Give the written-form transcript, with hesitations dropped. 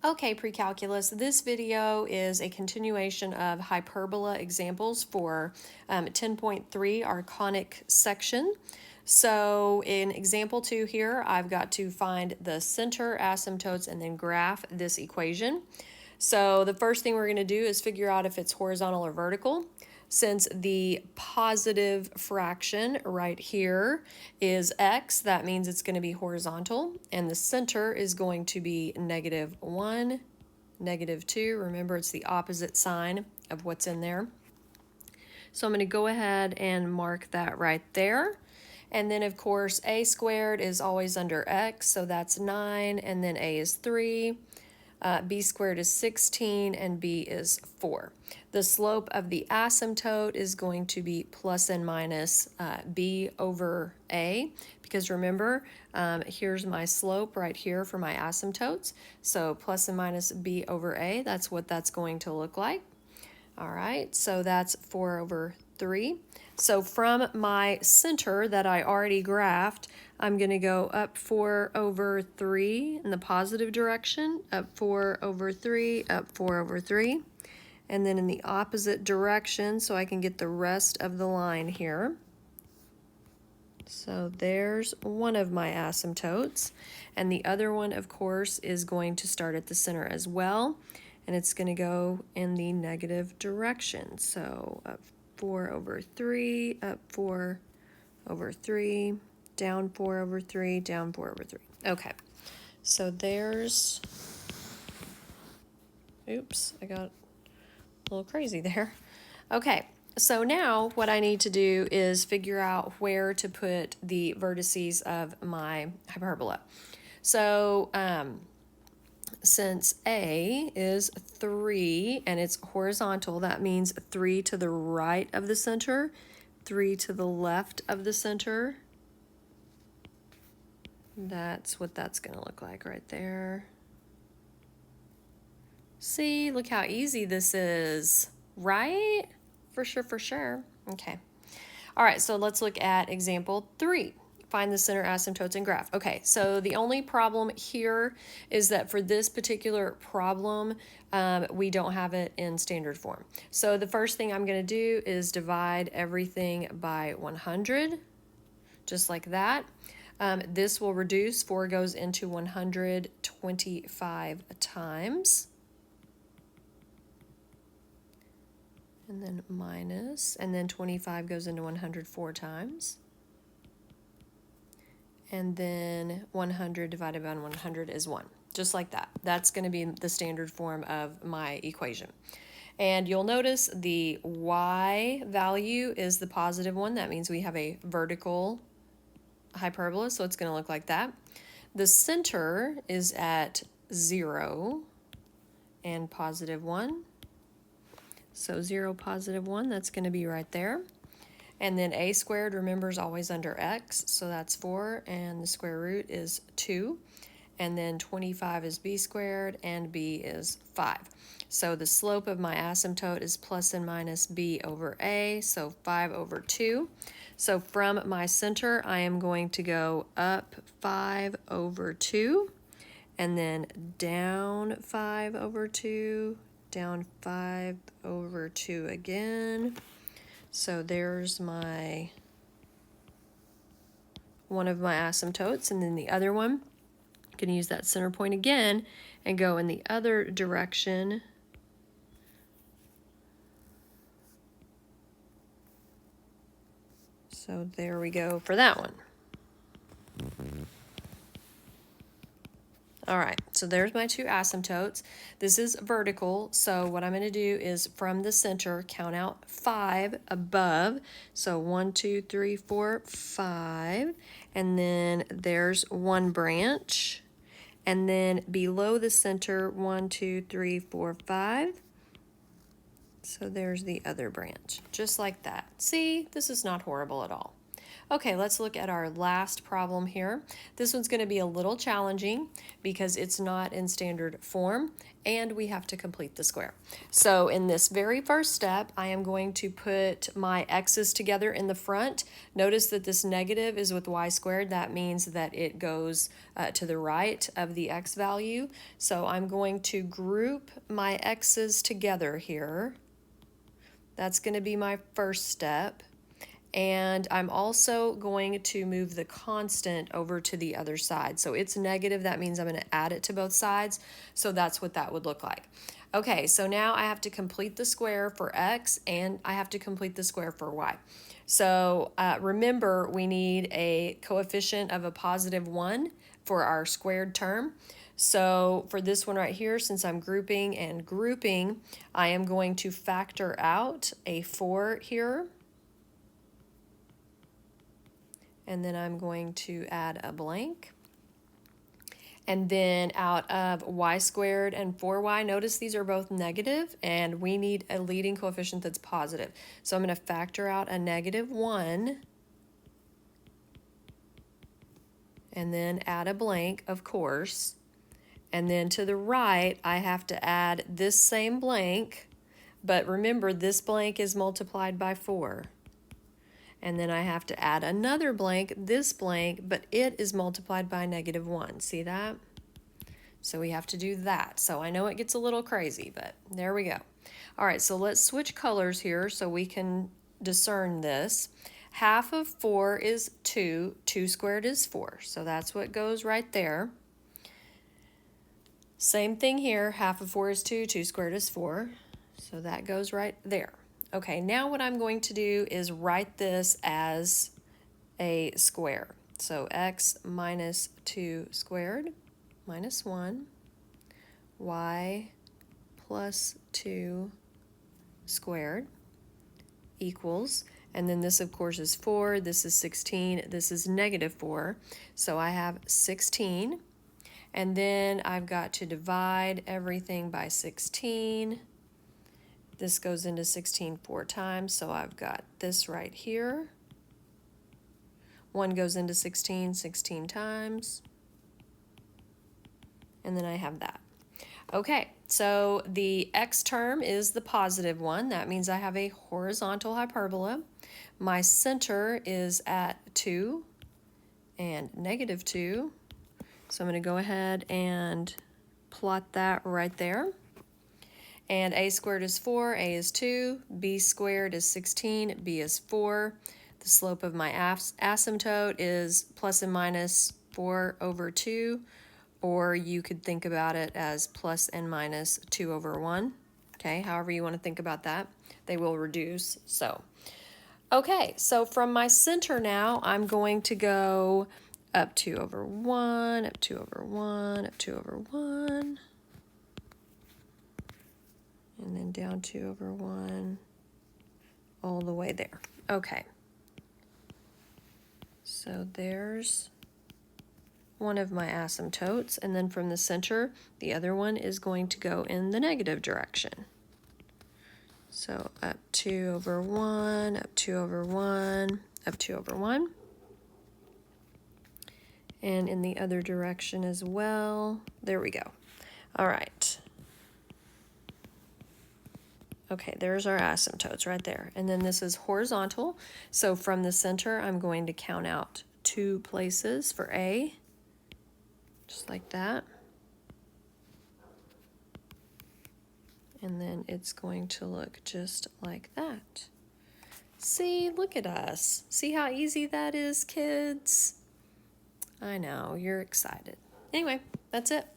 Okay, pre-calculus, this video is a continuation of hyperbola examples for 10.3, our conic section. So in example 2 here, I've got to find the center, asymptotes, and then graph this equation. So the first thing we're going to do is figure out if it's horizontal or vertical. Since the positive fraction right here is x, that means it's going to be horizontal, and the center is going to be -1, -2. Remember, it's the opposite sign of what's in there. So I'm going to go ahead and mark that right there. And then, of course, a squared is always under x, so that's 9, and then a is 3. B squared is 16, and B is 4. The slope of the asymptote is going to be plus and minus B over A, because remember, here's my slope right here for my asymptotes. So plus and minus B over A, that's what that's going to look like. All right, so that's 4 over 3. So from my center that I already graphed, I'm going to go up 4 over 3 in the positive direction, up 4 over 3, up 4 over 3, and then in the opposite direction so I can get the rest of the line here. So there's one of my asymptotes, and the other one, of course, is going to start at the center as well, and it's going to go in the negative direction. So up 4 over 3, up 4 over 3, down 4 over 3, down 4 over 3. Okay, so there's, oops, I got a little crazy there. Okay, so now what I need to do is figure out where to put the vertices of my hyperbola. So since A is 3 and it's horizontal, that means 3 to the right of the center, 3 to the left of the center. That's what that's going to look like right there. See, look how easy this is, right? For sure, for sure. Okay. All right, so let's look at example 3. Find the center, asymptotes, and graph. Okay, so the only problem here is that for this particular problem, we don't have it in standard form. So the first thing I'm going to do is divide everything by 100, just like that. This will reduce. 4 goes into 125 times. And then minus, and then 25 goes into 104 times. And then 100 divided by 100 is 1, just like that. That's going to be the standard form of my equation. And you'll notice the y value is the positive one. That means we have a vertical hyperbola, so it's going to look like that. The center is at 0 and +1. So 0, +1, that's going to be right there. And then a squared, remember, is always under x, so that's 4, and the square root is 2. And then 25 is b squared, and b is 5. So the slope of my asymptote is plus and minus b over a, so 5 over 2. So from my center, I am going to go up 5 over 2, and then down 5 over 2, down 5 over 2 again. So there's my one of my asymptotes, and then the other one, I'm going to use that center point again and go in the other direction. So there we go for that one. All right, so there's my 2 asymptotes. This is vertical, so what I'm going to do is from the center count out 5 above. So 1, 2, 3, 4, 5, and then there's one branch. And then below the center, 1, 2, 3, 4, 5. So there's the other branch, just like that. See, this is not horrible at all. Okay, let's look at our last problem here. This one's going to be a little challenging because it's not in standard form and we have to complete the square. So in this very first step, I am going to put my x's together in the front. Notice that this negative is with y squared. That means that it goes to the right of the x value. So I'm going to group my x's together here. That's going to be my first step. And I'm also going to move the constant over to the other side. So it's negative, that means I'm going to add it to both sides. So that's what that would look like. Okay, so now I have to complete the square for x and I have to complete the square for y. So remember, we need a coefficient of a positive 1 for our squared term. So for this one right here, since I'm grouping and grouping, I am going to factor out a 4 here. And then I'm going to add a blank. And then out of y squared and 4y, notice these are both negative, and we need a leading coefficient that's positive. So I'm going to factor out a negative 1, and then add a blank, of course. And then to the right, I have to add this same blank, but remember, this blank is multiplied by 4. And then I have to add another blank, this blank, but it is multiplied by negative 1. See that? So we have to do that. So I know it gets a little crazy, but there we go. All right, so let's switch colors here so we can discern this. Half of 4 is 2. 2 squared is 4. So that's what goes right there. Same thing here. Half of 4 is 2. 2 squared is 4. So that goes right there. Okay, now what I'm going to do is write this as a square. So x minus 2 squared minus 1, y plus 2 squared equals, and then this of course is 4, this is 16, this is negative 4, so I have 16, and then I've got to divide everything by 16. This goes into 16 4 times, so I've got this right here. 1 goes into 16 16 times. And then I have that. Okay, so the x term is the positive one. That means I have a horizontal hyperbola. My center is at 2 and negative 2. So I'm going to go ahead and plot that right there. And a squared is 4, a is 2, b squared is 16, b is 4. The slope of my asymptote is plus and minus 4 over 2, or you could think about it as plus and minus 2 over 1. Okay, however you want to think about that. They will reduce, so. Okay, so from my center now, I'm going to go up 2 over 1, up 2 over 1, up 2 over 1. And then down 2 over 1, all the way there. Okay. So there's one of my asymptotes, and then from the center, the other one is going to go in the negative direction. So up 2 over 1, up 2 over 1, up 2 over 1. And in the other direction as well. There we go. All right. Okay, there's our asymptotes right there. And then this is horizontal. So from the center, I'm going to count out 2 places for A, just like that. And then it's going to look just like that. See, look at us. See how easy that is, kids? I know, you're excited. Anyway, that's it.